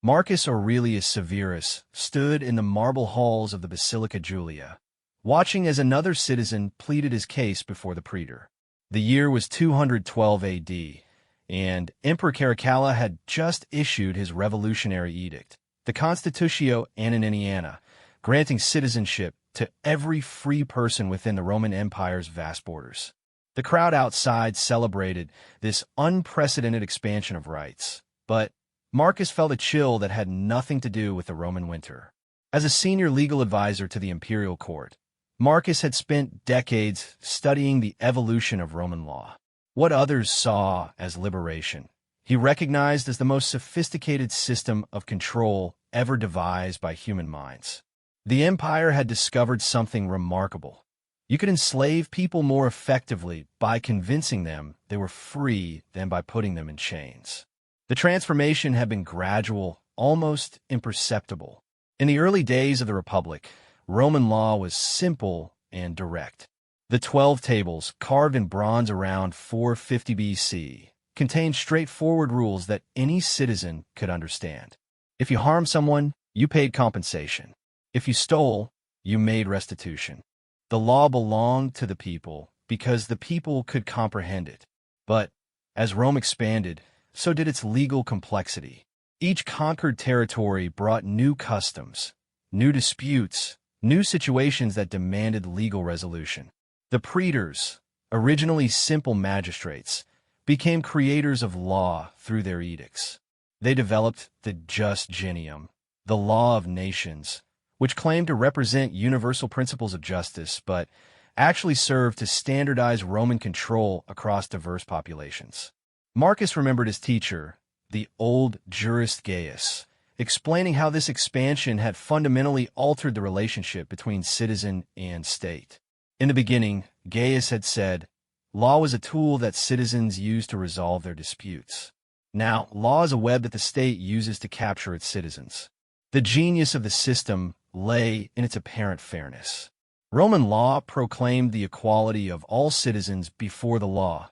Marcus Aurelius Severus stood in the marble halls of the Basilica Julia, watching as another citizen pleaded his case before the praetor. The year was 212 AD, and Emperor Caracalla had just issued his revolutionary edict, the Constitutio Antoniniana, granting citizenship to every free person within the Roman Empire's vast borders. The crowd outside celebrated this unprecedented expansion of rights, but Marcus felt a chill that had nothing to do with the Roman winter. As a senior legal advisor to the imperial court, Marcus had spent decades studying the evolution of Roman law. What others saw as liberation, he recognized as the most sophisticated system of control ever devised by human minds. The empire had discovered something remarkable. You could enslave people more effectively by convincing them they were free than by putting them in chains. The transformation had been gradual, almost imperceptible. In the early days of the Republic, Roman law was simple and direct. The 12 tables, carved in bronze around 450 BC, contained straightforward rules that any citizen could understand. If you harmed someone, you paid compensation. If you stole, you made restitution. The law belonged to the people because the people could comprehend it. But as Rome expanded, so did its legal complexity. Each conquered territory brought new customs, new disputes, new situations that demanded legal resolution. The praetors, originally simple magistrates, became creators of law through their edicts. They developed the jus gentium, the law of nations, which claimed to represent universal principles of justice, but actually served to standardize Roman control across diverse populations. Marcus remembered his teacher, the old jurist Gaius, explaining how this expansion had fundamentally altered the relationship between citizen and state. In the beginning, Gaius had said, law was a tool that citizens used to resolve their disputes. Now, law is a web that the state uses to capture its citizens. The genius of the system lay in its apparent fairness. Roman law proclaimed the equality of all citizens before the law.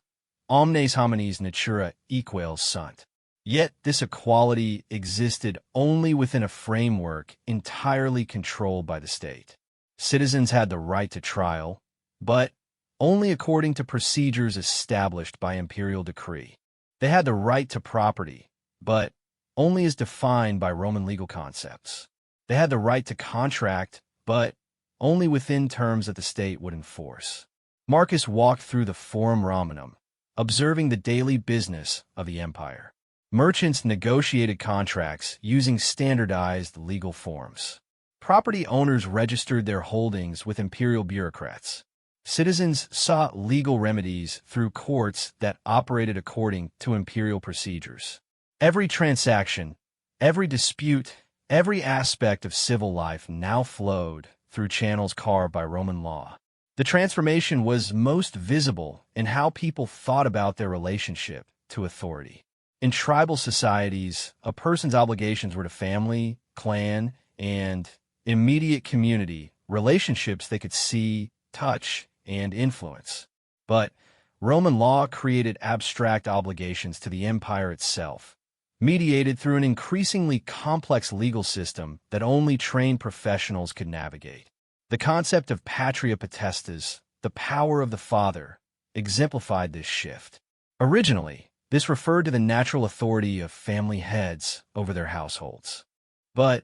Omnes homines natura equales sunt. Yet this equality existed only within a framework entirely controlled by the state. Citizens had the right to trial, but only according to procedures established by imperial decree. They had the right to property, but only as defined by Roman legal concepts. They had the right to contract, but only within terms that the state would enforce. Marcus walked through the Forum Romanum, observing the daily business of the empire. Merchants negotiated contracts using standardized legal forms. Property owners registered their holdings with imperial bureaucrats. Citizens sought legal remedies through courts that operated according to imperial procedures. Every transaction, every dispute, every aspect of civil life now flowed through channels carved by Roman law. The transformation was most visible in how people thought about their relationship to authority. In tribal societies, a person's obligations were to family, clan, and immediate community, relationships they could see, touch, and influence. But Roman law created abstract obligations to the empire itself, mediated through an increasingly complex legal system that only trained professionals could navigate. The concept of patria potestas, the power of the father, exemplified this shift. Originally, this referred to the natural authority of family heads over their households. But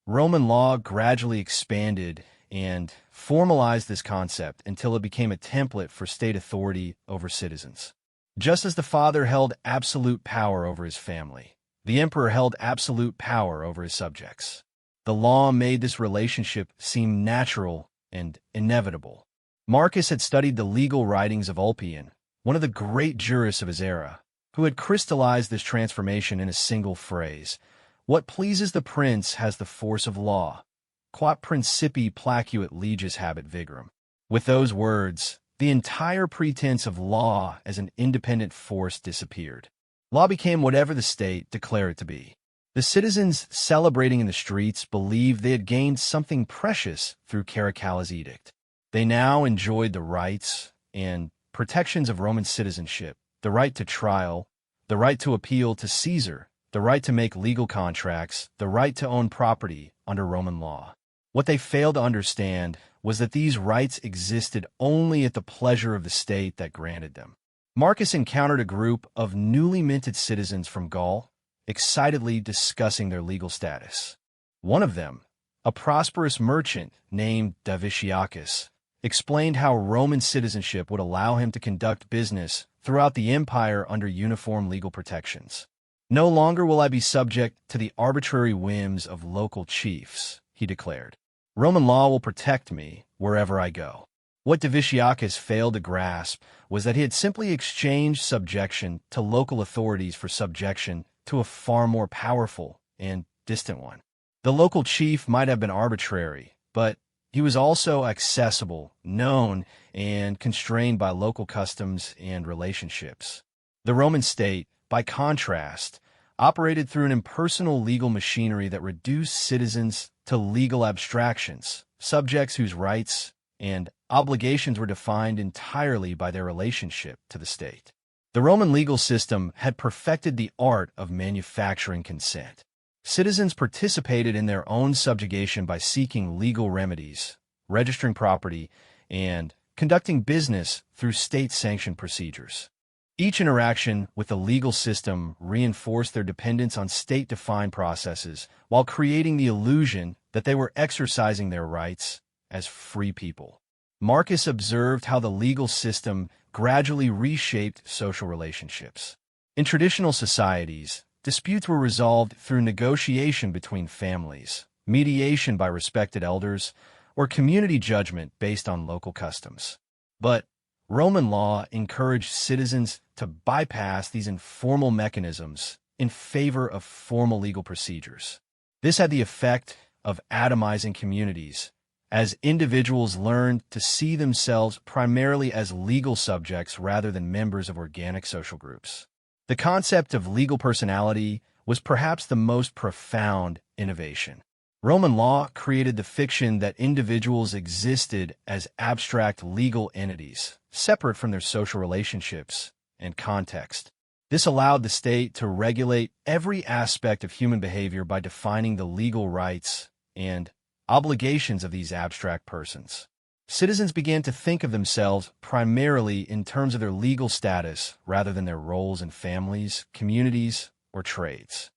Roman law gradually expanded and formalized this concept until it became a template for state authority over citizens. Just as the father held absolute power over his family, the emperor held absolute power over his subjects. The law made this relationship seem natural and inevitable. Marcus had studied the legal writings of Ulpian, one of the great jurists of his era, who had crystallized this transformation in a single phrase: "What pleases the prince has the force of law. Quat principi placuit leges habet vigorum." With those words, the entire pretense of law as an independent force disappeared. Law became whatever the state declared it to be. The citizens celebrating in the streets believed they had gained something precious through Caracalla's edict. They now enjoyed the rights and protections of Roman citizenship, the right to trial, the right to appeal to Caesar, the right to make legal contracts, the right to own property under Roman law. What they failed to understand was that these rights existed only at the pleasure of the state that granted them. Marcus encountered a group of newly minted citizens from Gaul, excitedly discussing their legal status. One of them, a prosperous merchant named Diviciacus, explained how Roman citizenship would allow him to conduct business throughout the empire under uniform legal protections. "No longer will I be subject to the arbitrary whims of local chiefs," he declared. "Roman law will protect me wherever I go." What Diviciacus failed to grasp was that he had simply exchanged subjection to local authorities for subjection to a far more powerful and distant one. The local chief might have been arbitrary, but he was also accessible, known, and constrained by local customs and relationships. The Roman state, by contrast, operated through an impersonal legal machinery that reduced citizens to legal abstractions, subjects whose rights and obligations were defined entirely by their relationship to the state. The Roman legal system had perfected the art of manufacturing consent. Citizens participated in their own subjugation by seeking legal remedies, registering property, and conducting business through state-sanctioned procedures. Each interaction with the legal system reinforced their dependence on state-defined processes while creating the illusion that they were exercising their rights as free people. Marcus observed how the legal system gradually reshaped social relationships. In traditional societies, disputes were resolved through negotiation between families, mediation by respected elders, or community judgment based on local customs. But Roman law encouraged citizens to bypass these informal mechanisms in favor of formal legal procedures. This had the effect of atomizing communities, as individuals learned to see themselves primarily as legal subjects rather than members of organic social groups. The concept of legal personality was perhaps the most profound innovation. Roman law created the fiction that individuals existed as abstract legal entities, separate from their social relationships and context. This allowed the state to regulate every aspect of human behavior by defining the legal rights and obligations of these abstract persons. Citizens began to think of themselves primarily in terms of their legal status rather than their roles in families, communities, or trades.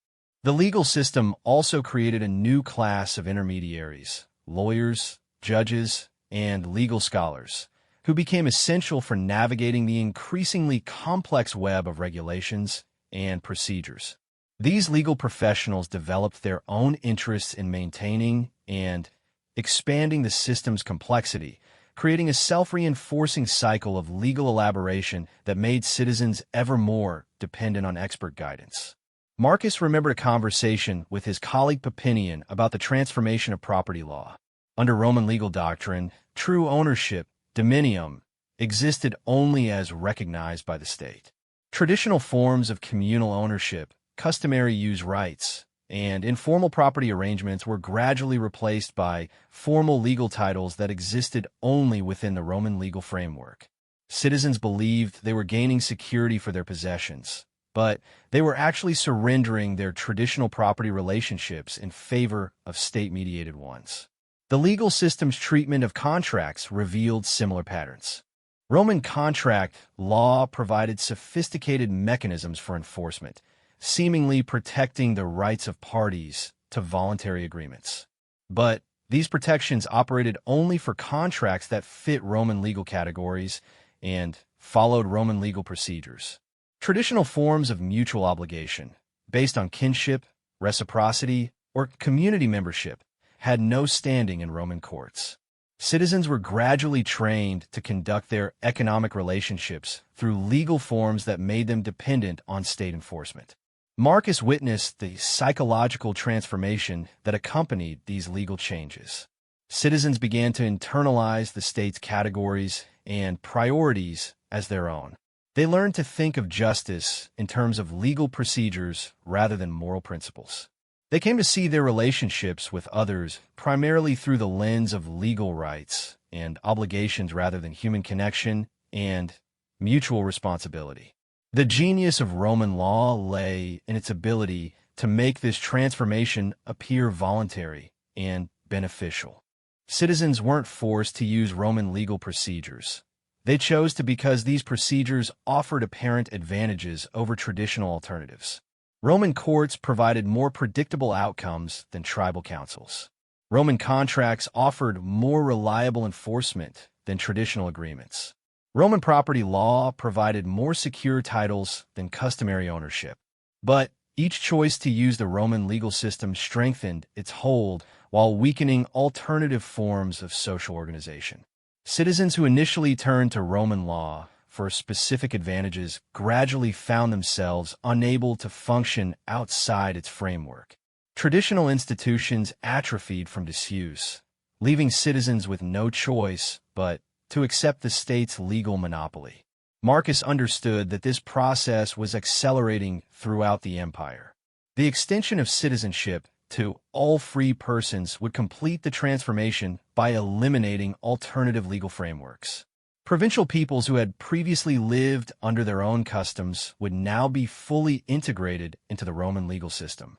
The legal system also created a new class of intermediaries, lawyers, judges, and legal scholars, who became essential for navigating the increasingly complex web of regulations and procedures. These legal professionals developed their own interests in maintaining and expanding the system's complexity, creating a self-reinforcing cycle of legal elaboration that made citizens ever more dependent on expert guidance. Marcus remembered a conversation with his colleague Papinian about the transformation of property law. Under Roman legal doctrine, true ownership, dominium, existed only as recognized by the state. Traditional forms of communal ownership, customary use rights, and informal property arrangements were gradually replaced by formal legal titles that existed only within the Roman legal framework. Citizens believed they were gaining security for their possessions, but they were actually surrendering their traditional property relationships in favor of state-mediated ones. The legal system's treatment of contracts revealed similar patterns. Roman contract law provided sophisticated mechanisms for enforcement, seemingly protecting the rights of parties to voluntary agreements. But these protections operated only for contracts that fit Roman legal categories and followed Roman legal procedures. Traditional forms of mutual obligation, based on kinship, reciprocity, or community membership, had no standing in Roman courts. Citizens were gradually trained to conduct their economic relationships through legal forms that made them dependent on state enforcement. Marcus witnessed the psychological transformation that accompanied these legal changes. Citizens began to internalize the state's categories and priorities as their own. They learned to think of justice in terms of legal procedures rather than moral principles. They came to see their relationships with others primarily through the lens of legal rights and obligations rather than human connection and mutual responsibility. The genius of Roman law lay in its ability to make this transformation appear voluntary and beneficial. Citizens weren't forced to use Roman legal procedures. They chose to because these procedures offered apparent advantages over traditional alternatives. Roman courts provided more predictable outcomes than tribal councils. Roman contracts offered more reliable enforcement than traditional agreements. Roman property law provided more secure titles than customary ownership. But each choice to use the Roman legal system strengthened its hold while weakening alternative forms of social organization. Citizens who initially turned to Roman law for specific advantages gradually found themselves unable to function outside its framework. Traditional institutions atrophied from disuse, leaving citizens with no choice but to accept the state's legal monopoly. Marcus understood that this process was accelerating throughout the empire. The extension of citizenship to all free persons would complete the transformation by eliminating alternative legal frameworks. Provincial peoples who had previously lived under their own customs would now be fully integrated into the Roman legal system.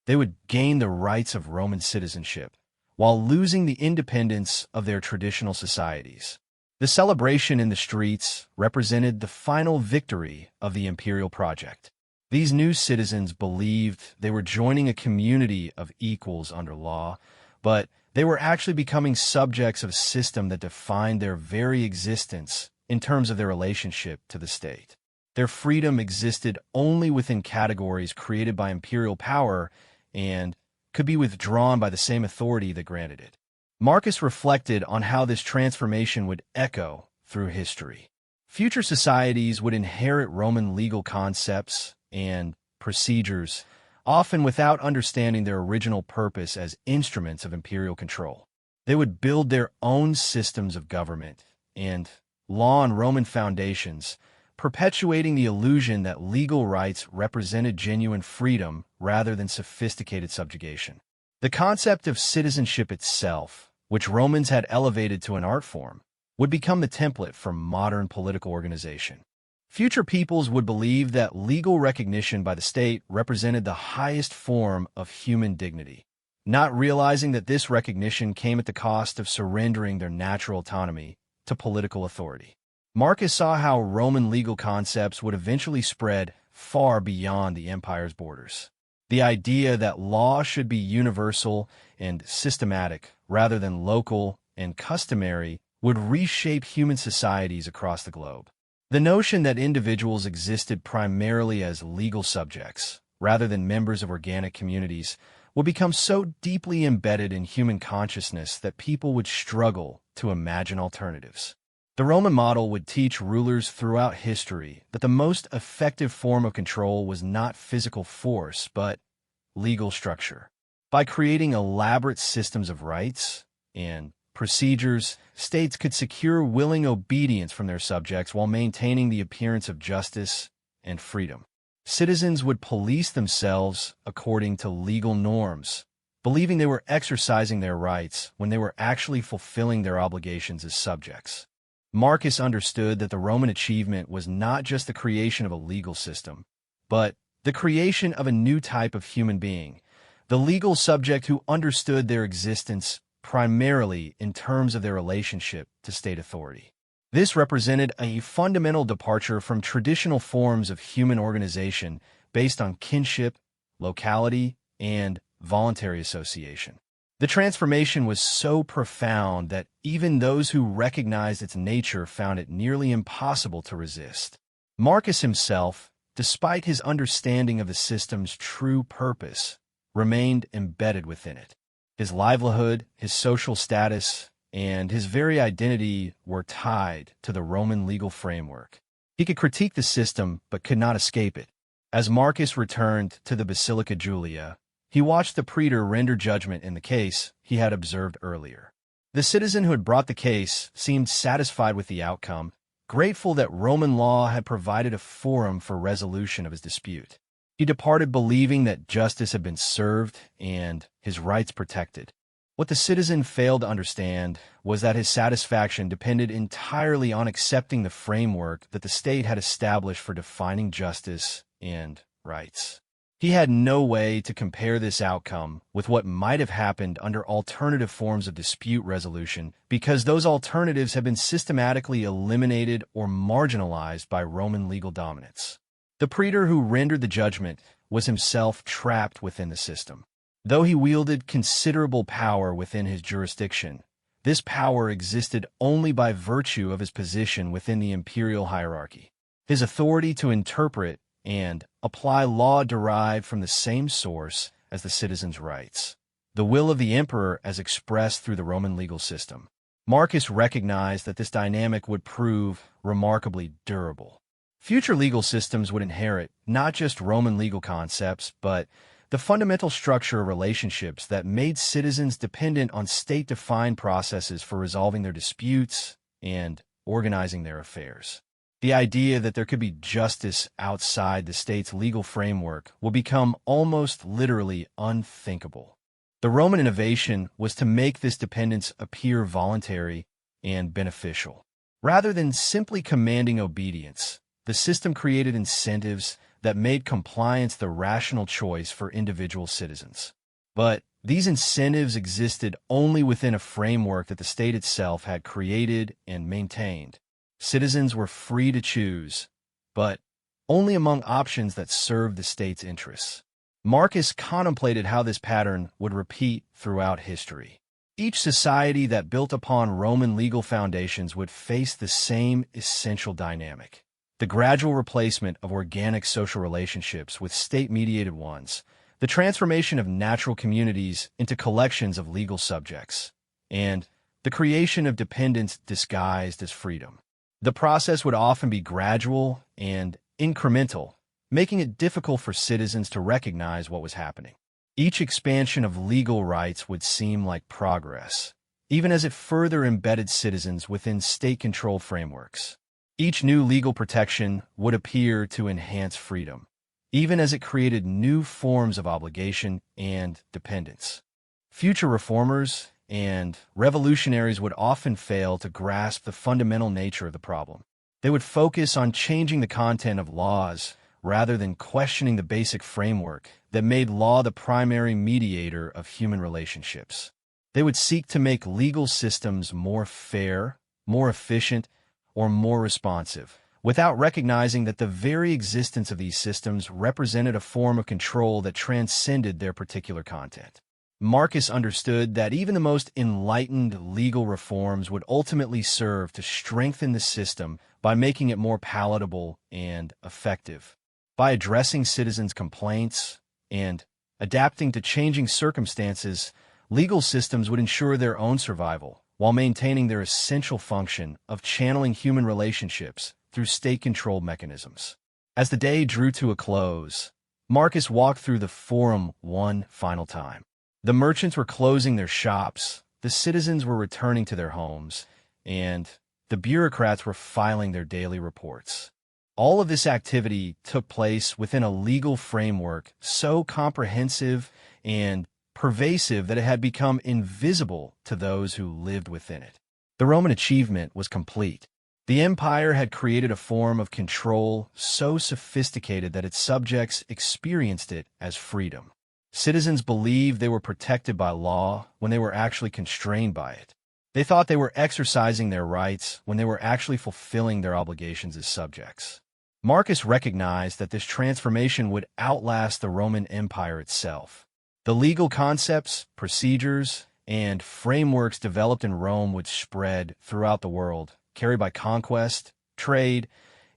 They would gain the rights of Roman citizenship, while losing the independence of their traditional societies. The celebration in the streets represented the final victory of the imperial project. These new citizens believed they were joining a community of equals under law, but they were actually becoming subjects of a system that defined their very existence in terms of their relationship to the state. Their freedom existed only within categories created by imperial power and could be withdrawn by the same authority that granted it. Marcus reflected on how this transformation would echo through history. Future societies would inherit Roman legal concepts and procedures, often without understanding their original purpose as instruments of imperial control. They would build their own systems of government and law on Roman foundations, perpetuating the illusion that legal rights represented genuine freedom rather than sophisticated subjugation. The concept of citizenship itself, which Romans had elevated to an art form, would become the template for modern political organization. Future peoples would believe that legal recognition by the state represented the highest form of human dignity, not realizing that this recognition came at the cost of surrendering their natural autonomy to political authority. Marcus saw how Roman legal concepts would eventually spread far beyond the empire's borders. The idea that law should be universal and systematic rather than local and customary would reshape human societies across the globe. The notion that individuals existed primarily as legal subjects, rather than members of organic communities, will become so deeply embedded in human consciousness that people would struggle to imagine alternatives. The Roman model would teach rulers throughout history that the most effective form of control was not physical force, but legal structure. By creating elaborate systems of rights and procedures, states could secure willing obedience from their subjects while maintaining the appearance of justice and freedom. Citizens would police themselves according to legal norms, believing they were exercising their rights when they were actually fulfilling their obligations as subjects. Marcus understood that the Roman achievement was not just the creation of a legal system, but the creation of a new type of human being, the legal subject who understood their existence primarily in terms of their relationship to state authority. This represented a fundamental departure from traditional forms of human organization based on kinship, locality, and voluntary association. The transformation was so profound that even those who recognized its nature found it nearly impossible to resist. Marcus himself, despite his understanding of the system's true purpose, remained embedded within it. His livelihood, his social status, and his very identity were tied to the Roman legal framework. He could critique the system, but could not escape it. As Marcus returned to the Basilica Julia, he watched the praetor render judgment in the case he had observed earlier. The citizen who had brought the case seemed satisfied with the outcome, grateful that Roman law had provided a forum for resolution of his dispute. He departed believing that justice had been served and his rights protected. What the citizen failed to understand was that his satisfaction depended entirely on accepting the framework that the state had established for defining justice and rights. He had no way to compare this outcome with what might have happened under alternative forms of dispute resolution because those alternatives have been systematically eliminated or marginalized by Roman legal dominance. The praetor who rendered the judgment was himself trapped within the system. Though he wielded considerable power within his jurisdiction, this power existed only by virtue of his position within the imperial hierarchy. His authority to interpret and apply law derived from the same source as the citizens' rights, the will of the emperor as expressed through the Roman legal system. Marcus recognized that this dynamic would prove remarkably durable. Future legal systems would inherit not just Roman legal concepts, but the fundamental structure of relationships that made citizens dependent on state-defined processes for resolving their disputes and organizing their affairs. The idea that there could be justice outside the state's legal framework will become almost literally unthinkable. The Roman innovation was to make this dependence appear voluntary and beneficial. Rather than simply commanding obedience, the system created incentives that made compliance the rational choice for individual citizens. But these incentives existed only within a framework that the state itself had created and maintained. Citizens were free to choose, but only among options that served the state's interests. Marcus contemplated how this pattern would repeat throughout history. Each society that built upon Roman legal foundations would face the same essential dynamic: the gradual replacement of organic social relationships with state-mediated ones, the transformation of natural communities into collections of legal subjects, and the creation of dependence disguised as freedom. The process would often be gradual and incremental, making it difficult for citizens to recognize what was happening. Each expansion of legal rights would seem like progress, even as it further embedded citizens within state-controlled frameworks. Each new legal protection would appear to enhance freedom, even as it created new forms of obligation and dependence. Future reformers and revolutionaries would often fail to grasp the fundamental nature of the problem. They would focus on changing the content of laws rather than questioning the basic framework that made law the primary mediator of human relationships. They would seek to make legal systems more fair, more efficient, or more responsive, without recognizing that the very existence of these systems represented a form of control that transcended their particular content. Marcus understood that even the most enlightened legal reforms would ultimately serve to strengthen the system by making it more palatable and effective. By addressing citizens' complaints and adapting to changing circumstances, legal systems would ensure their own survival while maintaining their essential function of channeling human relationships through state-controlled mechanisms. As the day drew to a close, Marcus walked through the Forum one final time. The merchants were closing their shops, the citizens were returning to their homes, and the bureaucrats were filing their daily reports. All of this activity took place within a legal framework so comprehensive and pervasive that it had become invisible to those who lived within it. The Roman achievement was complete. The empire had created a form of control so sophisticated that its subjects experienced it as freedom. Citizens believed they were protected by law when they were actually constrained by it. They thought they were exercising their rights when they were actually fulfilling their obligations as subjects. Marcus recognized that this transformation would outlast the Roman Empire itself. The legal concepts, procedures, and frameworks developed in Rome would spread throughout the world, carried by conquest, trade,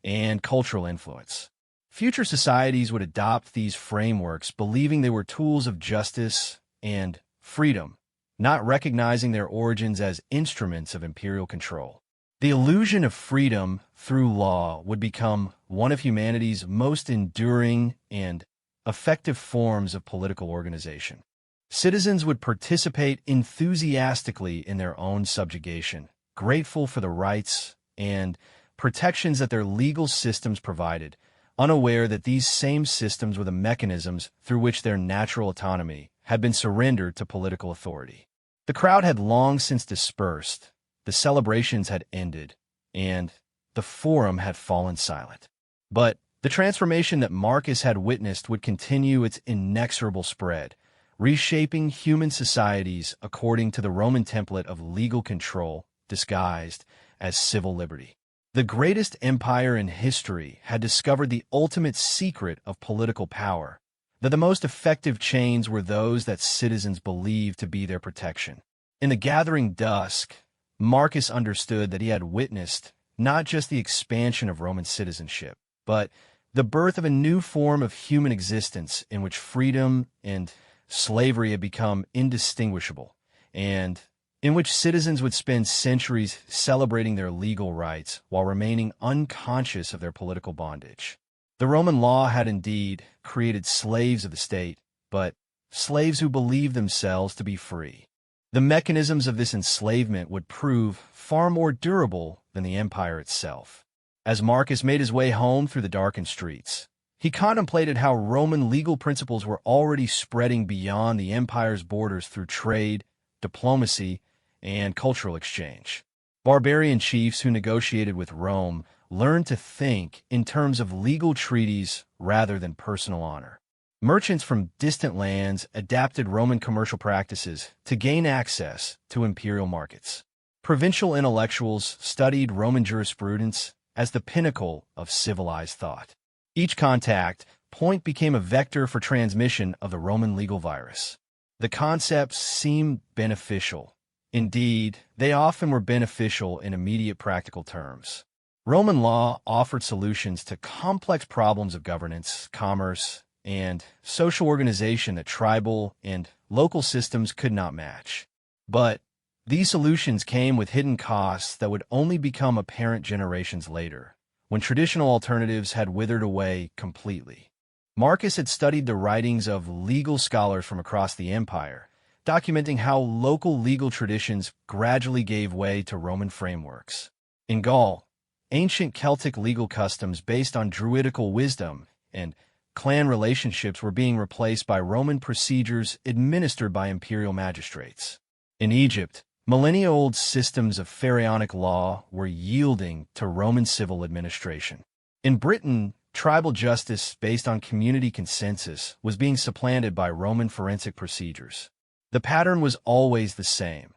and cultural influence. Future societies would adopt these frameworks, believing they were tools of justice and freedom, not recognizing their origins as instruments of imperial control. The illusion of freedom through law would become one of humanity's most enduring and effective forms of political organization. Citizens would participate enthusiastically in their own subjugation, grateful for the rights and protections that their legal systems provided, unaware that these same systems were the mechanisms through which their natural autonomy had been surrendered to political authority. The crowd had long since dispersed, the celebrations had ended, and the Forum had fallen silent. But The transformation that Marcus had witnessed would continue its inexorable spread, reshaping human societies according to the Roman template of legal control disguised as civil liberty. The greatest empire in history had discovered the ultimate secret of political power, that the most effective chains were those that citizens believed to be their protection. In the gathering dusk, Marcus understood that he had witnessed not just the expansion of Roman citizenship, but the birth of a new form of human existence in which freedom and slavery had become indistinguishable, and in which citizens would spend centuries celebrating their legal rights while remaining unconscious of their political bondage. The Roman law had indeed created slaves of the state, but slaves who believed themselves to be free. The mechanisms of this enslavement would prove far more durable than the empire itself. As Marcus made his way home through the darkened streets, he contemplated how Roman legal principles were already spreading beyond the empire's borders through trade, diplomacy, and cultural exchange. Barbarian chiefs who negotiated with Rome learned to think in terms of legal treaties rather than personal honor. Merchants from distant lands adapted Roman commercial practices to gain access to imperial markets. Provincial intellectuals studied Roman jurisprudence as the pinnacle of civilized thought. Each contact point became a vector for transmission of the Roman legal virus. The concepts seemed beneficial. Indeed, they often were beneficial in immediate practical terms. Roman law offered solutions to complex problems of governance, commerce, and social organization that tribal and local systems could not match. But these solutions came with hidden costs that would only become apparent generations later, when traditional alternatives had withered away completely. Marcus had studied the writings of legal scholars from across the empire, documenting how local legal traditions gradually gave way to Roman frameworks. In Gaul, ancient Celtic legal customs based on druidical wisdom and clan relationships were being replaced by Roman procedures administered by imperial magistrates. In Egypt, millennia-old systems of pharaonic law were yielding to Roman civil administration. In Britain, tribal justice based on community consensus was being supplanted by Roman forensic procedures. The pattern was always the same.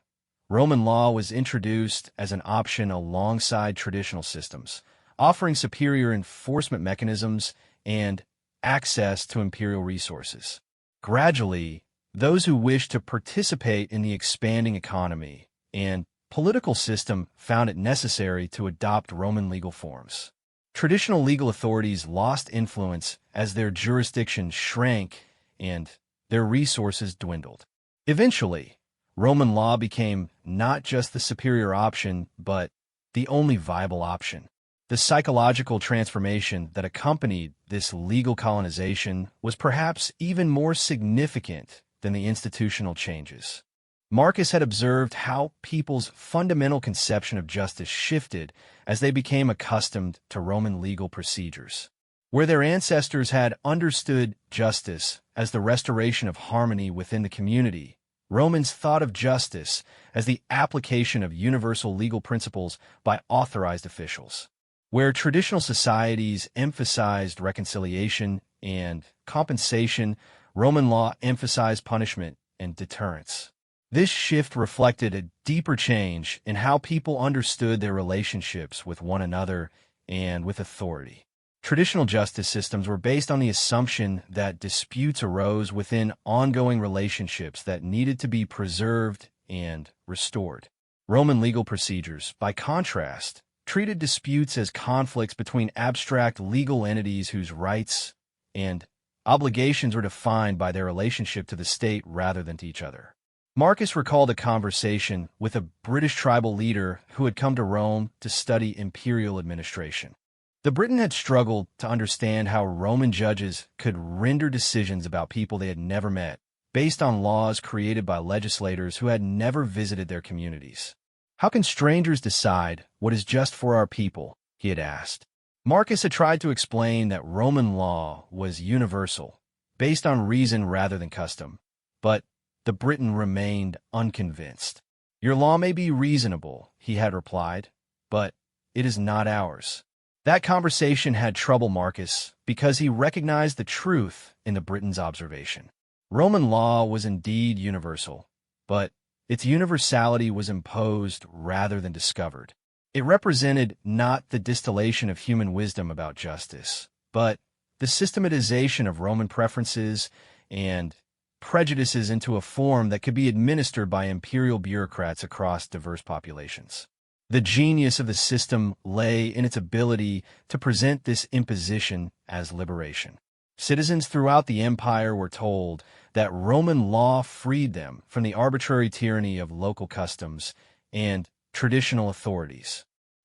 Roman law was introduced as an option alongside traditional systems, offering superior enforcement mechanisms and access to imperial resources. Gradually, those who wished to participate in the expanding economy and political system found it necessary to adopt Roman legal forms. Traditional legal authorities lost influence as their jurisdiction shrank and their resources dwindled. Eventually, Roman law became not just the superior option, but the only viable option. The psychological transformation that accompanied this legal colonization was perhaps even more significant than the institutional changes. Marcus had observed how people's fundamental conception of justice shifted as they became accustomed to Roman legal procedures. Where their ancestors had understood justice as the restoration of harmony within the community, Romans thought of justice as the application of universal legal principles by authorized officials. Where traditional societies emphasized reconciliation and compensation, Roman law emphasized punishment and deterrence. This shift reflected a deeper change in how people understood their relationships with one another and with authority. Traditional justice systems were based on the assumption that disputes arose within ongoing relationships that needed to be preserved and restored. Roman legal procedures, by contrast, treated disputes as conflicts between abstract legal entities whose rights and obligations were defined by their relationship to the state rather than to each other. Marcus recalled a conversation with a British tribal leader who had come to Rome to study imperial administration. The Briton had struggled to understand how Roman judges could render decisions about people they had never met, based on laws created by legislators who had never visited their communities. "How can strangers decide what is just for our people?" he had asked. Marcus had tried to explain that Roman law was universal, based on reason rather than custom, but the Briton remained unconvinced. "Your law may be reasonable," he had replied, "but it is not ours." That conversation had troubled Marcus because he recognized the truth in the Briton's observation. Roman law was indeed universal, but its universality was imposed rather than discovered. It represented not the distillation of human wisdom about justice, but the systematization of Roman preferences and prejudices into a form that could be administered by imperial bureaucrats across diverse populations. The genius of the system lay in its ability to present this imposition as liberation. Citizens throughout the empire were told that Roman law freed them from the arbitrary tyranny of local customs and traditional authorities.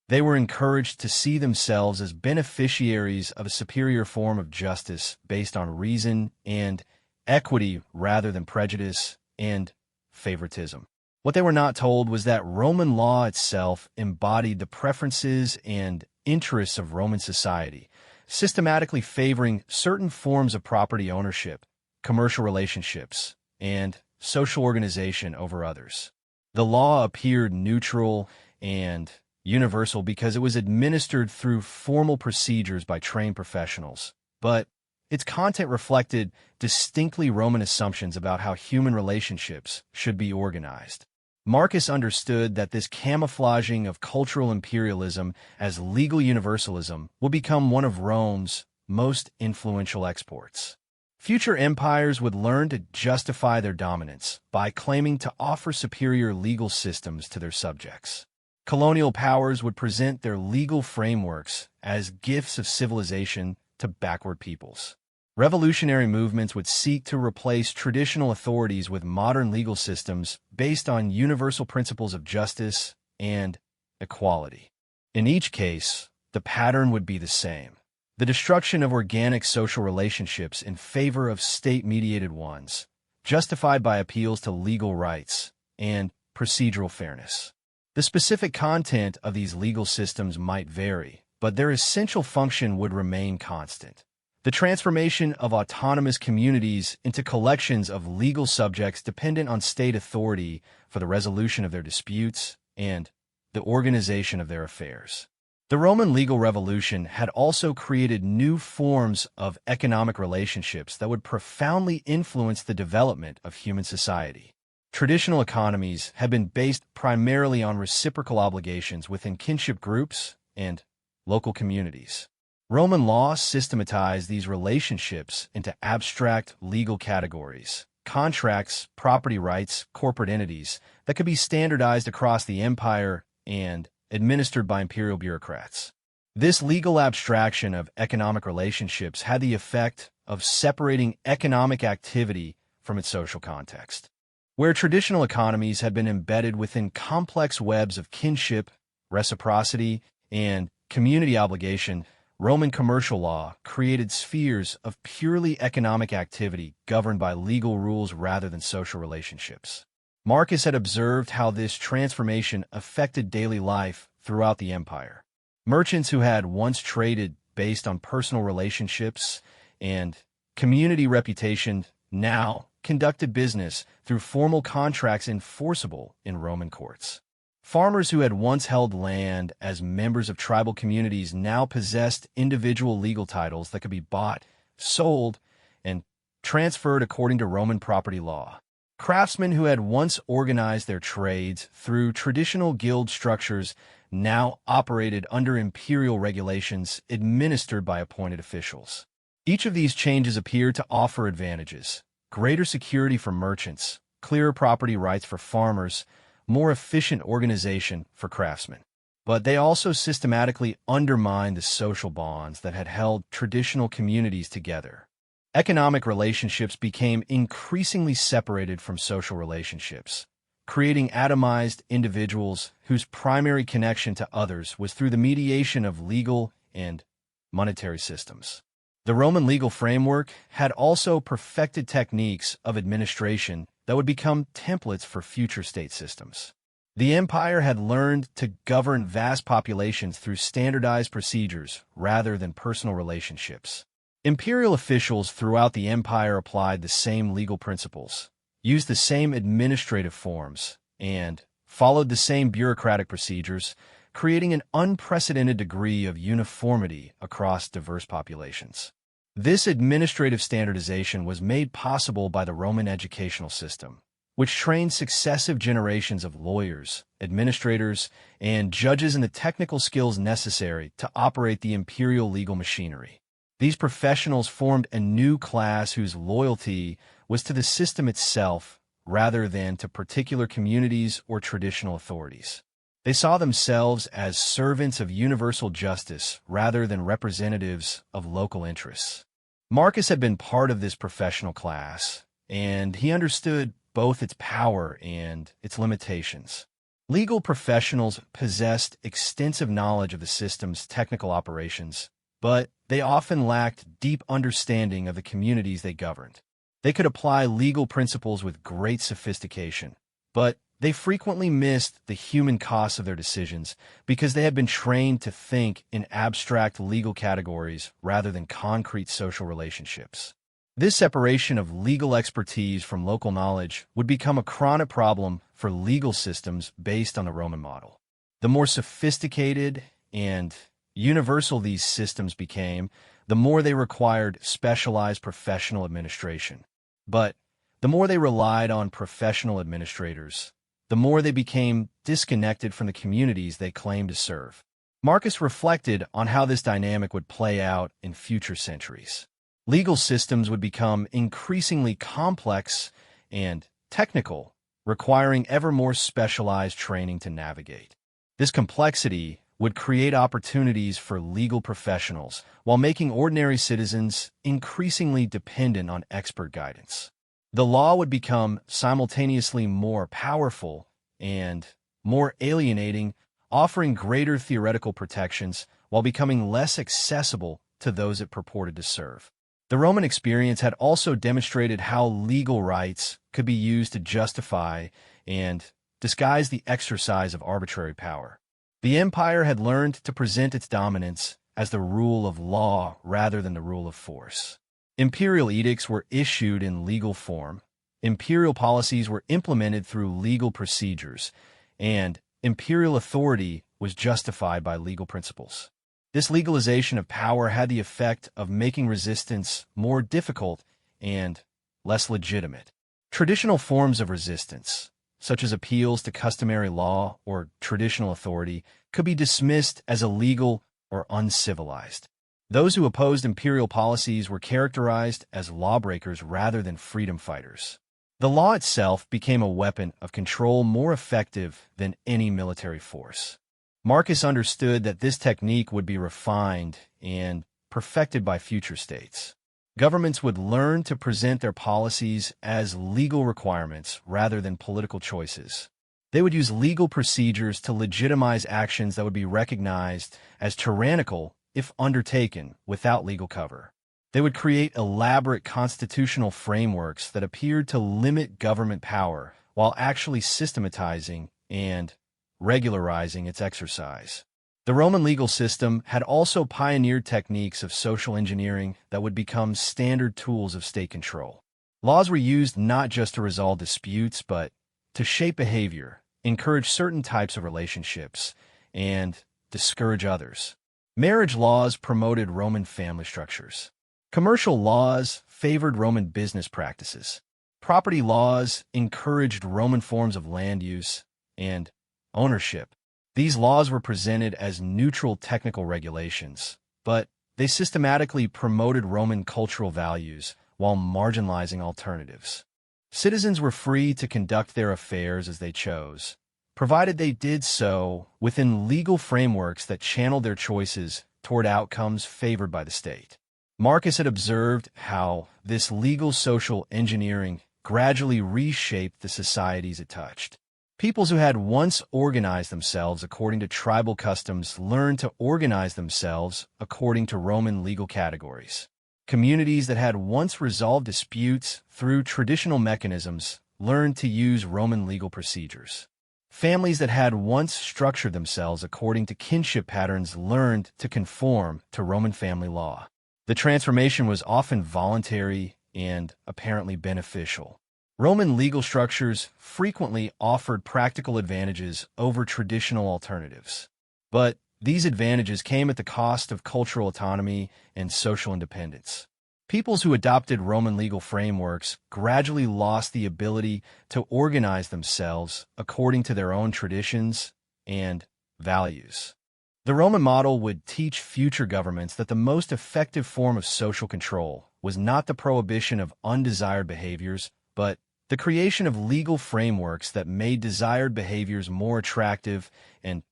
They were encouraged to see themselves as beneficiaries of a superior form of justice based on reason and equity rather than prejudice and favoritism. What they were not told was that Roman law itself embodied the preferences and interests of Roman society, systematically favoring certain forms of property ownership, commercial relationships, and social organization over others. The law appeared neutral and universal because it was administered through formal procedures by trained professionals, but its content reflected distinctly Roman assumptions about how human relationships should be organized. Marcus understood that this camouflaging of cultural imperialism as legal universalism would become one of Rome's most influential exports. Future empires would learn to justify their dominance by claiming to offer superior legal systems to their subjects. Colonial powers would present their legal frameworks as gifts of civilization to backward peoples. Revolutionary movements would seek to replace traditional authorities with modern legal systems based on universal principles of justice and equality. In each case, the pattern would be the same: the destruction of organic social relationships in favor of state-mediated ones, justified by appeals to legal rights and procedural fairness. The specific content of these legal systems might vary, but their essential function would remain constant: the transformation of autonomous communities into collections of legal subjects dependent on state authority for the resolution of their disputes and the organization of their affairs. The Roman legal revolution had also created new forms of economic relationships that would profoundly influence the development of human society. Traditional economies had been based primarily on reciprocal obligations within kinship groups and local communities. Roman law systematized these relationships into abstract legal categories: contracts, property rights, corporate entities that could be standardized across the empire and administered by imperial bureaucrats. This legal abstraction of economic relationships had the effect of separating economic activity from its social context. Where traditional economies had been embedded within complex webs of kinship, reciprocity, and community obligation, Roman commercial law created spheres of purely economic activity governed by legal rules rather than social relationships. Marcus had observed how this transformation affected daily life throughout the empire. Merchants who had once traded based on personal relationships and community reputation now conducted business through formal contracts enforceable in Roman courts. Farmers who had once held land as members of tribal communities now possessed individual legal titles that could be bought, sold, and transferred according to Roman property law. Craftsmen who had once organized their trades through traditional guild structures now operated under imperial regulations administered by appointed officials. Each of these changes appeared to offer advantages: greater security for merchants, clearer property rights for farmers, more efficient organization for craftsmen. But they also systematically undermined the social bonds that had held traditional communities together. Economic relationships became increasingly separated from social relationships, creating atomized individuals whose primary connection to others was through the mediation of legal and monetary systems. The Roman legal framework had also perfected techniques of administration that would become templates for future state systems. The empire had learned to govern vast populations through standardized procedures rather than personal relationships. Imperial officials throughout the empire applied the same legal principles, used the same administrative forms, and followed the same bureaucratic procedures, creating an unprecedented degree of uniformity across diverse populations. This administrative standardization was made possible by the Roman educational system, which trained successive generations of lawyers, administrators, and judges in the technical skills necessary to operate the imperial legal machinery. These professionals formed a new class whose loyalty was to the system itself rather than to particular communities or traditional authorities. They saw themselves as servants of universal justice rather than representatives of local interests. Marcus had been part of this professional class, and he understood both its power and its limitations. Legal professionals possessed extensive knowledge of the system's technical operations, but they often lacked deep understanding of the communities they governed. They could apply legal principles with great sophistication, but they frequently missed the human costs of their decisions because they had been trained to think in abstract legal categories rather than concrete social relationships. This separation of legal expertise from local knowledge would become a chronic problem for legal systems based on the Roman model. The more sophisticated and universal these systems became, the more they required specialized professional administration. But the more they relied on professional administrators, the more they became disconnected from the communities they claimed to serve. Marcus reflected on how this dynamic would play out in future centuries. Legal systems would become increasingly complex and technical, requiring ever more specialized training to navigate. This complexity would create opportunities for legal professionals while making ordinary citizens increasingly dependent on expert guidance. The law would become simultaneously more powerful and more alienating, offering greater theoretical protections while becoming less accessible to those it purported to serve. The Roman experience had also demonstrated how legal rights could be used to justify and disguise the exercise of arbitrary power. The empire had learned to present its dominance as the rule of law rather than the rule of force. Imperial edicts were issued in legal form, imperial policies were implemented through legal procedures, and imperial authority was justified by legal principles. This legalization of power had the effect of making resistance more difficult and less legitimate. Traditional forms of resistance, such as appeals to customary law or traditional authority, could be dismissed as illegal or uncivilized. Those who opposed imperial policies were characterized as lawbreakers rather than freedom fighters. The law itself became a weapon of control more effective than any military force. Marcus understood that this technique would be refined and perfected by future states. Governments would learn to present their policies as legal requirements rather than political choices. They would use legal procedures to legitimize actions that would be recognized as tyrannical if undertaken without legal cover. They would create elaborate constitutional frameworks that appeared to limit government power while actually systematizing and regularizing its exercise. The Roman legal system had also pioneered techniques of social engineering that would become standard tools of state control. Laws were used not just to resolve disputes, but to shape behavior, encourage certain types of relationships, and discourage others. Marriage laws promoted Roman family structures. Commercial laws favored Roman business practices. Property laws encouraged Roman forms of land use and ownership. These laws were presented as neutral technical regulations, but they systematically promoted Roman cultural values while marginalizing alternatives. Citizens were free to conduct their affairs as they chose, provided they did so within legal frameworks that channeled their choices toward outcomes favored by the state. Marcus had observed how this legal social engineering gradually reshaped the societies it touched. Peoples who had once organized themselves according to tribal customs learned to organize themselves according to Roman legal categories. Communities that had once resolved disputes through traditional mechanisms learned to use Roman legal procedures. Families that had once structured themselves according to kinship patterns learned to conform to Roman family law. The transformation was often voluntary and apparently beneficial. Roman legal structures frequently offered practical advantages over traditional alternatives. But these advantages came at the cost of cultural autonomy and social independence. Peoples who adopted Roman legal frameworks gradually lost the ability to organize themselves according to their own traditions and values. The Roman model would teach future governments that the most effective form of social control was not the prohibition of undesired behaviors, but the creation of legal frameworks that made desired behaviors more attractive and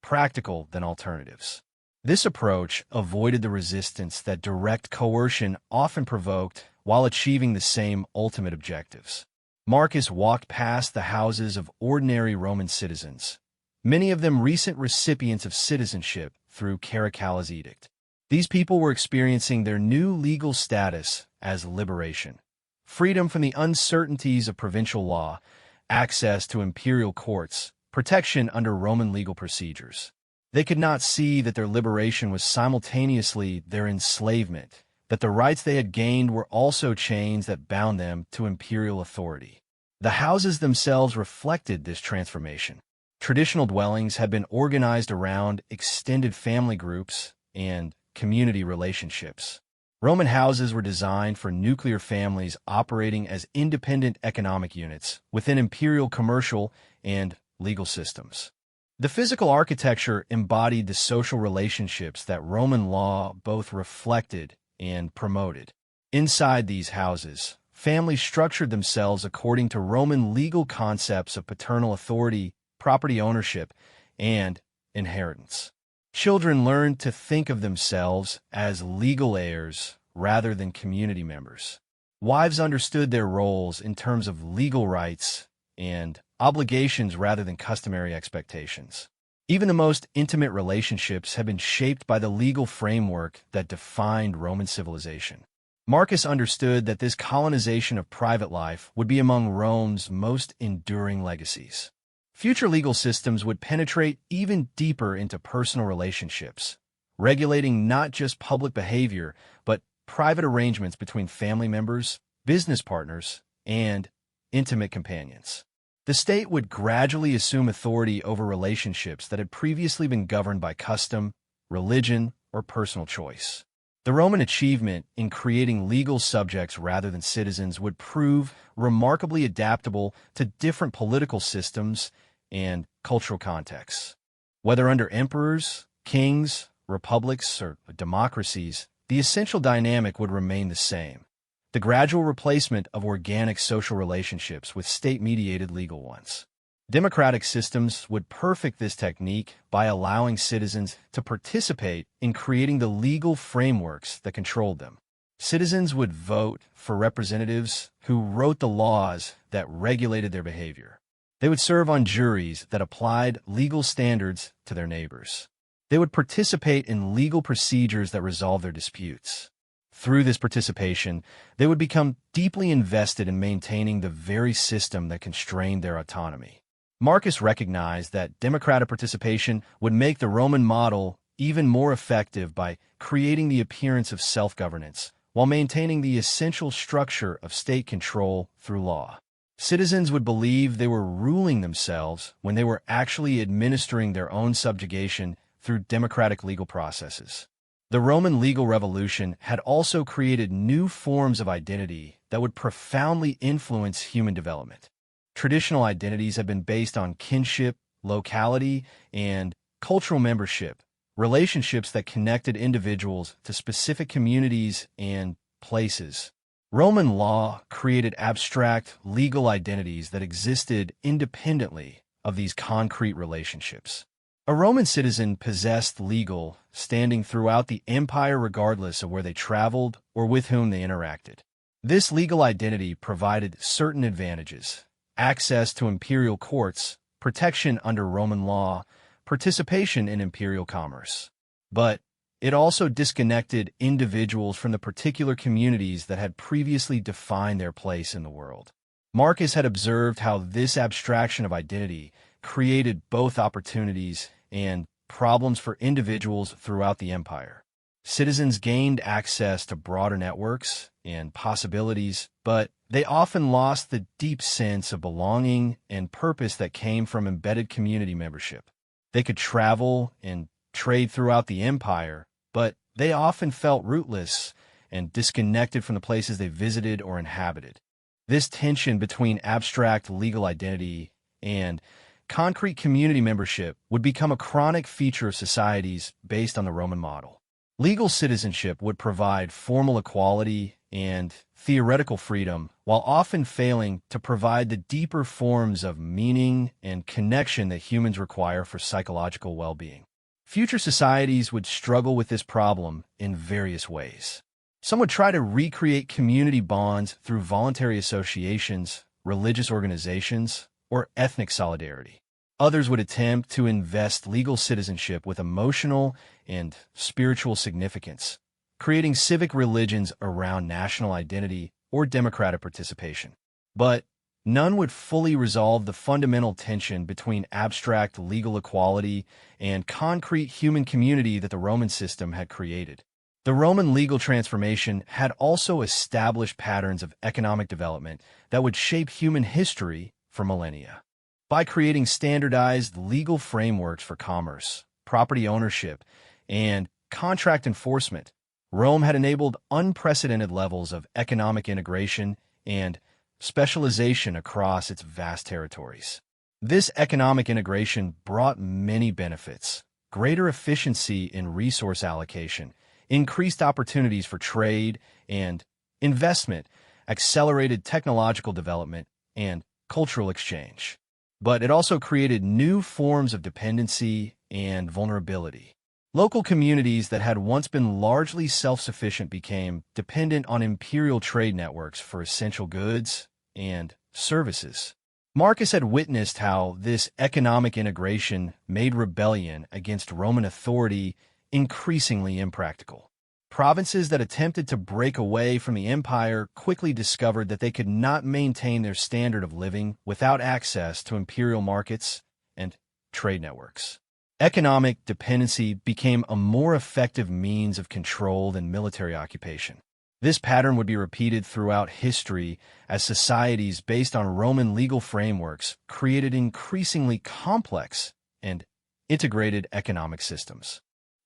practical than alternatives. This approach avoided the resistance that direct coercion often provoked while achieving the same ultimate objectives. Marcus walked past the houses of ordinary Roman citizens, many of them recent recipients of citizenship through Caracalla's edict. These people were experiencing their new legal status as liberation, freedom from the uncertainties of provincial law, access to imperial courts, protection under Roman legal procedures. They could not see that their liberation was simultaneously their enslavement, that the rights they had gained were also chains that bound them to imperial authority. The houses themselves reflected this transformation. Traditional dwellings had been organized around extended family groups and community relationships. Roman houses were designed for nuclear families operating as independent economic units within imperial commercial and legal systems. The physical architecture embodied the social relationships that Roman law both reflected and promoted. Inside these houses, families structured themselves according to Roman legal concepts of paternal authority, property ownership, and inheritance. Children learned to think of themselves as legal heirs rather than community members. Wives understood their roles in terms of legal rights and obligations rather than customary expectations. Even the most intimate relationships had been shaped by the legal framework that defined Roman civilization. Marcus understood that this colonization of private life would be among Rome's most enduring legacies. Future legal systems would penetrate even deeper into personal relationships, regulating not just public behavior, but private arrangements between family members, business partners, and intimate companions. The state would gradually assume authority over relationships that had previously been governed by custom, religion, or personal choice. The Roman achievement in creating legal subjects rather than citizens would prove remarkably adaptable to different political systems and cultural contexts. Whether under emperors, kings, republics, or democracies, the essential dynamic would remain the same: the gradual replacement of organic social relationships with state-mediated legal ones. Democratic systems would perfect this technique by allowing citizens to participate in creating the legal frameworks that controlled them. Citizens would vote for representatives who wrote the laws that regulated their behavior. They would serve on juries that applied legal standards to their neighbors. They would participate in legal procedures that resolved their disputes. Through this participation, they would become deeply invested in maintaining the very system that constrained their autonomy. Marcus recognized that democratic participation would make the Roman model even more effective by creating the appearance of self-governance, while maintaining the essential structure of state control through law. Citizens would believe they were ruling themselves when they were actually administering their own subjugation through democratic legal processes. The Roman legal revolution had also created new forms of identity that would profoundly influence human development. Traditional identities have been based on kinship, locality, and cultural membership, relationships that connected individuals to specific communities and places. Roman law created abstract legal identities that existed independently of these concrete relationships. A Roman citizen possessed legal standing throughout the empire regardless of where they traveled or with whom they interacted. This legal identity provided certain advantages: access to imperial courts, protection under Roman law, participation in imperial commerce. But it also disconnected individuals from the particular communities that had previously defined their place in the world. Marcus had observed how this abstraction of identity created both opportunities and problems for individuals throughout the empire. Citizens gained access to broader networks and possibilities, but they often lost the deep sense of belonging and purpose that came from embedded community membership. They could travel and trade throughout the empire, but they often felt rootless and disconnected from the places they visited or inhabited. This tension between abstract legal identity and concrete community membership would become a chronic feature of societies based on the Roman model. Legal citizenship would provide formal equality and theoretical freedom, while often failing to provide the deeper forms of meaning and connection that humans require for psychological well-being. Future societies would struggle with this problem in various ways. Some would try to recreate community bonds through voluntary associations, religious organizations, or ethnic solidarity. Others would attempt to invest legal citizenship with emotional and spiritual significance, creating civic religions around national identity or democratic participation. But none would fully resolve the fundamental tension between abstract legal equality and concrete human community that the Roman system had created. The Roman legal transformation had also established patterns of economic development that would shape human history for millennia. By creating standardized legal frameworks for commerce, property ownership, and contract enforcement, Rome had enabled unprecedented levels of economic integration and specialization across its vast territories. This economic integration brought many benefits: greater efficiency in resource allocation, increased opportunities for trade and investment, accelerated technological development, and cultural exchange. But it also created new forms of dependency and vulnerability. Local communities that had once been largely self-sufficient became dependent on imperial trade networks for essential goods and services. Marcus had witnessed how this economic integration made rebellion against Roman authority increasingly impractical. Provinces that attempted to break away from the empire quickly discovered that they could not maintain their standard of living without access to imperial markets and trade networks. Economic dependency became a more effective means of control than military occupation. This pattern would be repeated throughout history as societies based on Roman legal frameworks created increasingly complex and integrated economic systems.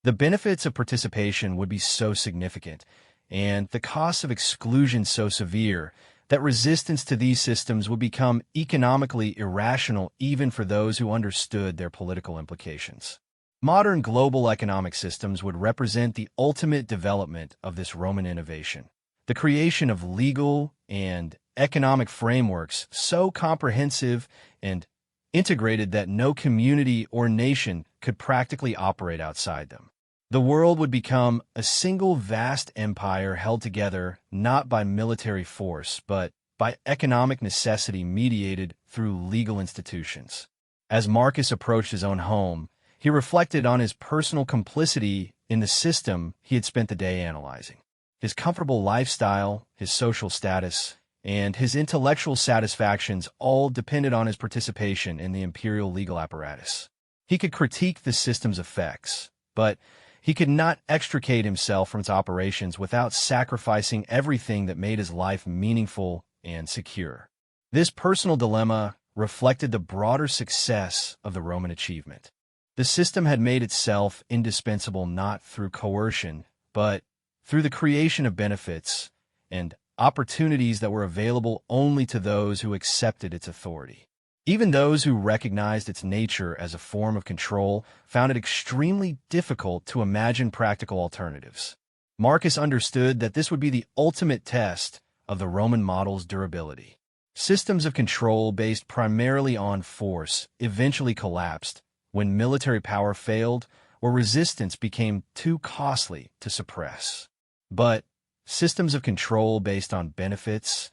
The benefits of participation would be so significant, and the costs of exclusion so severe, that resistance to these systems would become economically irrational even for those who understood their political implications. Modern global economic systems would represent the ultimate development of this Roman innovation, the creation of legal and economic frameworks so comprehensive and integrated that no community or nation could practically operate outside them. The world would become a single vast empire held together not by military force, but by economic necessity mediated through legal institutions. As Marcus approached his own home, he reflected on his personal complicity in the system he had spent the day analyzing. His comfortable lifestyle, his social status, and his intellectual satisfactions all depended on his participation in the imperial legal apparatus. He could critique the system's effects, but he could not extricate himself from its operations without sacrificing everything that made his life meaningful and secure. This personal dilemma reflected the broader success of the Roman achievement. The system had made itself indispensable not through coercion, but through the creation of benefits and opportunities that were available only to those who accepted its authority. Even those who recognized its nature as a form of control found it extremely difficult to imagine practical alternatives. Marcus understood that this would be the ultimate test of the Roman model's durability. Systems of control based primarily on force eventually collapsed when military power failed or resistance became too costly to suppress. But systems of control based on benefits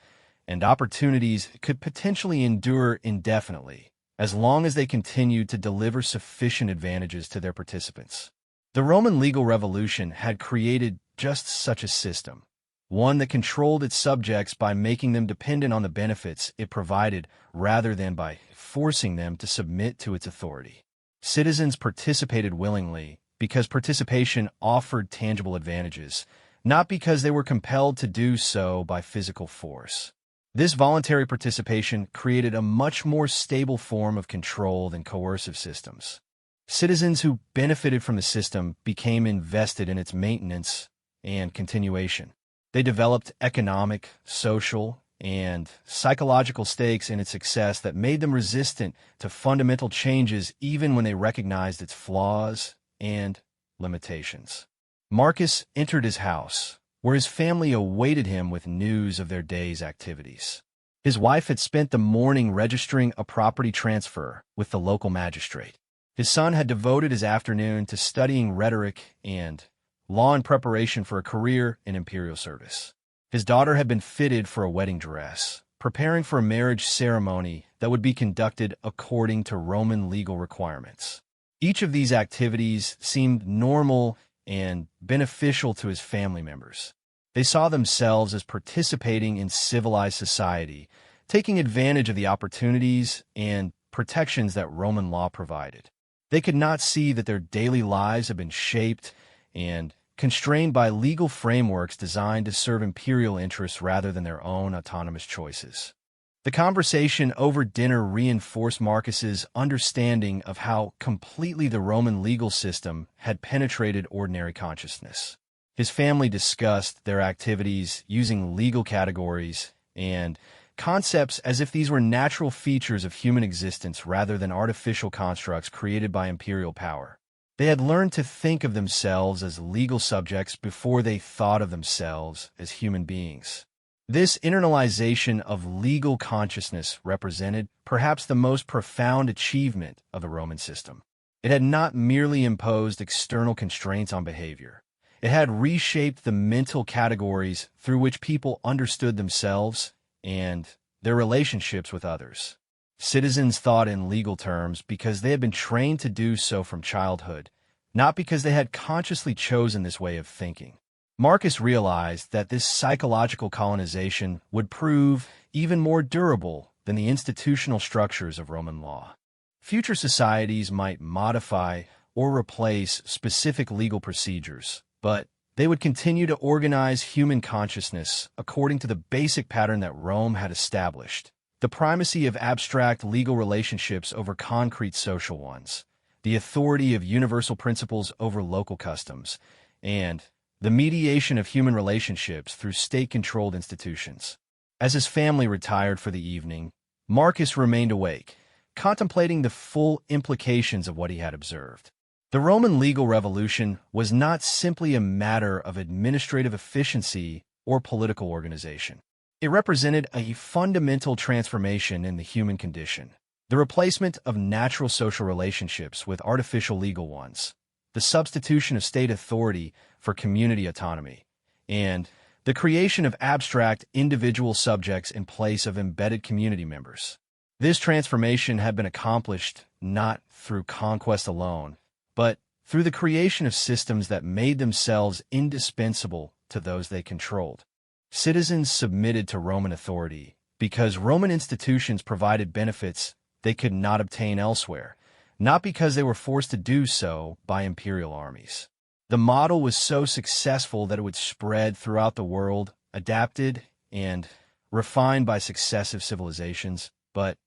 and opportunities could potentially endure indefinitely, as long as they continued to deliver sufficient advantages to their participants. The Roman legal revolution had created just such a system, one that controlled its subjects by making them dependent on the benefits it provided rather than by forcing them to submit to its authority. Citizens participated willingly because participation offered tangible advantages, not because they were compelled to do so by physical force. This voluntary participation created a much more stable form of control than coercive systems. Citizens who benefited from the system became invested in its maintenance and continuation. They developed economic, social, and psychological stakes in its success that made them resistant to fundamental changes even when they recognized its flaws and limitations. Marcus entered his house, where his family awaited him with news of their day's activities. His wife had spent the morning registering a property transfer with the local magistrate. His son had devoted his afternoon to studying rhetoric and law in preparation for a career in imperial service. His daughter had been fitted for a wedding dress, preparing for a marriage ceremony that would be conducted according to Roman legal requirements. Each of these activities seemed normal and beneficial to his family members. They saw themselves as participating in civilized society, taking advantage of the opportunities and protections that Roman law provided. They could not see that their daily lives had been shaped and constrained by legal frameworks designed to serve imperial interests rather than their own autonomous choices. The conversation over dinner reinforced Marcus's understanding of how completely the Roman legal system had penetrated ordinary consciousness. His family discussed their activities using legal categories and concepts as if these were natural features of human existence rather than artificial constructs created by imperial power. They had learned to think of themselves as legal subjects before they thought of themselves as human beings. This internalization of legal consciousness represented perhaps the most profound achievement of the Roman system. It had not merely imposed external constraints on behavior. It had reshaped the mental categories through which people understood themselves and their relationships with others. Citizens thought in legal terms because they had been trained to do so from childhood, not because they had consciously chosen this way of thinking. Marcus realized that this psychological colonization would prove even more durable than the institutional structures of Roman law. Future societies might modify or replace specific legal procedures, but they would continue to organize human consciousness according to the basic pattern that Rome had established: the primacy of abstract legal relationships over concrete social ones, the authority of universal principles over local customs, and the mediation of human relationships through state-controlled institutions. As his family retired for the evening, Marcus remained awake, contemplating the full implications of what he had observed. The Roman legal revolution was not simply a matter of administrative efficiency or political organization. It represented a fundamental transformation in the human condition, the replacement of natural social relationships with artificial legal ones, the substitution of state authority for community autonomy, and the creation of abstract individual subjects in place of embedded community members. This transformation had been accomplished not through conquest alone, but through the creation of systems that made themselves indispensable to those they controlled. Citizens submitted to Roman authority because Roman institutions provided benefits they could not obtain elsewhere, not because they were forced to do so by imperial armies. The model was so successful that it would spread throughout the world, adapted and refined by successive civilizations, but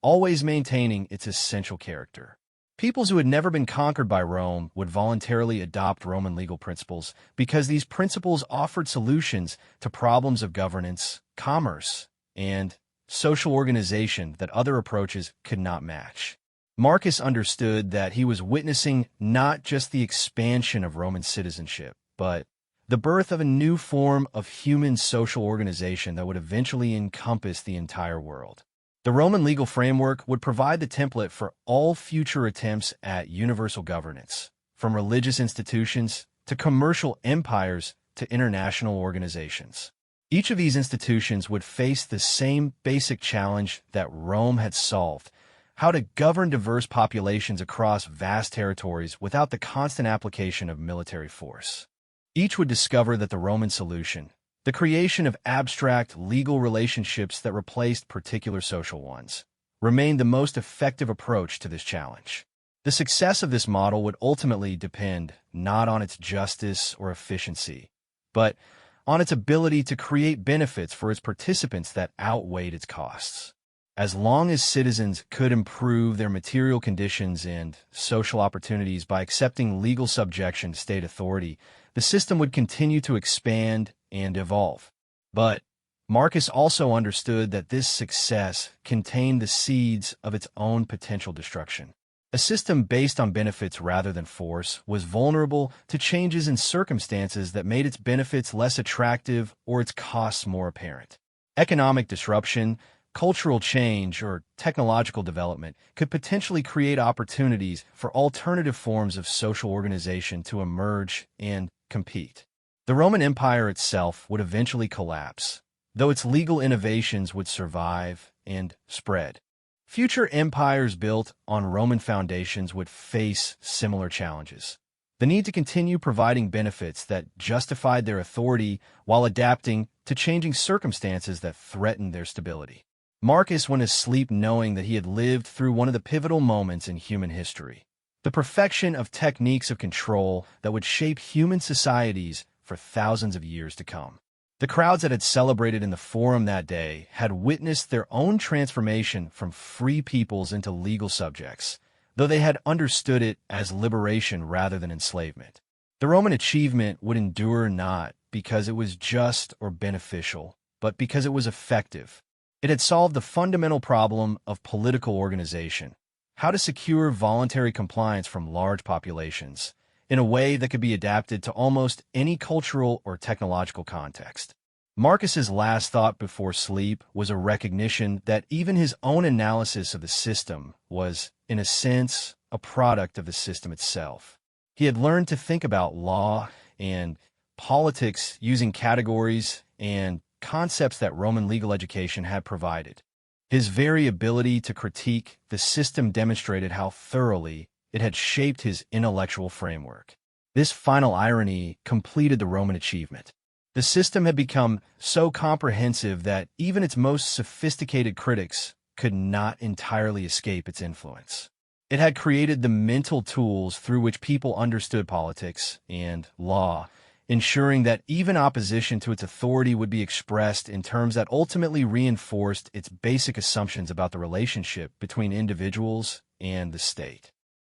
always maintaining its essential character. Peoples who had never been conquered by Rome would voluntarily adopt Roman legal principles because these principles offered solutions to problems of governance, commerce, and social organization that other approaches could not match. Marcus understood that he was witnessing not just the expansion of Roman citizenship, but the birth of a new form of human social organization that would eventually encompass the entire world. The Roman legal framework would provide the template for all future attempts at universal governance, from religious institutions to commercial empires to international organizations. Each of these institutions would face the same basic challenge that Rome had solved: how to govern diverse populations across vast territories without the constant application of military force. Each would discover that the Roman solution, the creation of abstract legal relationships that replaced particular social ones, remained the most effective approach to this challenge. The success of this model would ultimately depend not on its justice or efficiency, but on its ability to create benefits for its participants that outweighed its costs. As long as citizens could improve their material conditions and social opportunities by accepting legal subjection to state authority, the system would continue to expand and evolve. But Marcus also understood that this success contained the seeds of its own potential destruction. A system based on benefits rather than force was vulnerable to changes in circumstances that made its benefits less attractive or its costs more apparent. Economic disruption, cultural change, or technological development could potentially create opportunities for alternative forms of social organization to emerge and compete. The Roman Empire itself would eventually collapse, though its legal innovations would survive and spread. Future empires built on Roman foundations would face similar challenges. The need to continue providing benefits that justified their authority while adapting to changing circumstances that threatened their stability. Marcus went to sleep knowing that he had lived through one of the pivotal moments in human history, the perfection of techniques of control that would shape human societies for thousands of years to come. The crowds that had celebrated in the Forum that day had witnessed their own transformation from free peoples into legal subjects, though they had understood it as liberation rather than enslavement. The Roman achievement would endure not because it was just or beneficial, but because it was effective. It had solved the fundamental problem of political organization, how to secure voluntary compliance from large populations, in a way that could be adapted to almost any cultural or technological context. Marcus's last thought before sleep was a recognition that even his own analysis of the system was, in a sense, a product of the system itself. He had learned to think about law and politics using categories and concepts that Roman legal education had provided. His very ability to critique the system demonstrated how thoroughly it had shaped his intellectual framework. This final irony completed the Roman achievement. The system had become so comprehensive that even its most sophisticated critics could not entirely escape its influence. It had created the mental tools through which people understood politics and law, ensuring that even opposition to its authority would be expressed in terms that ultimately reinforced its basic assumptions about the relationship between individuals and the state.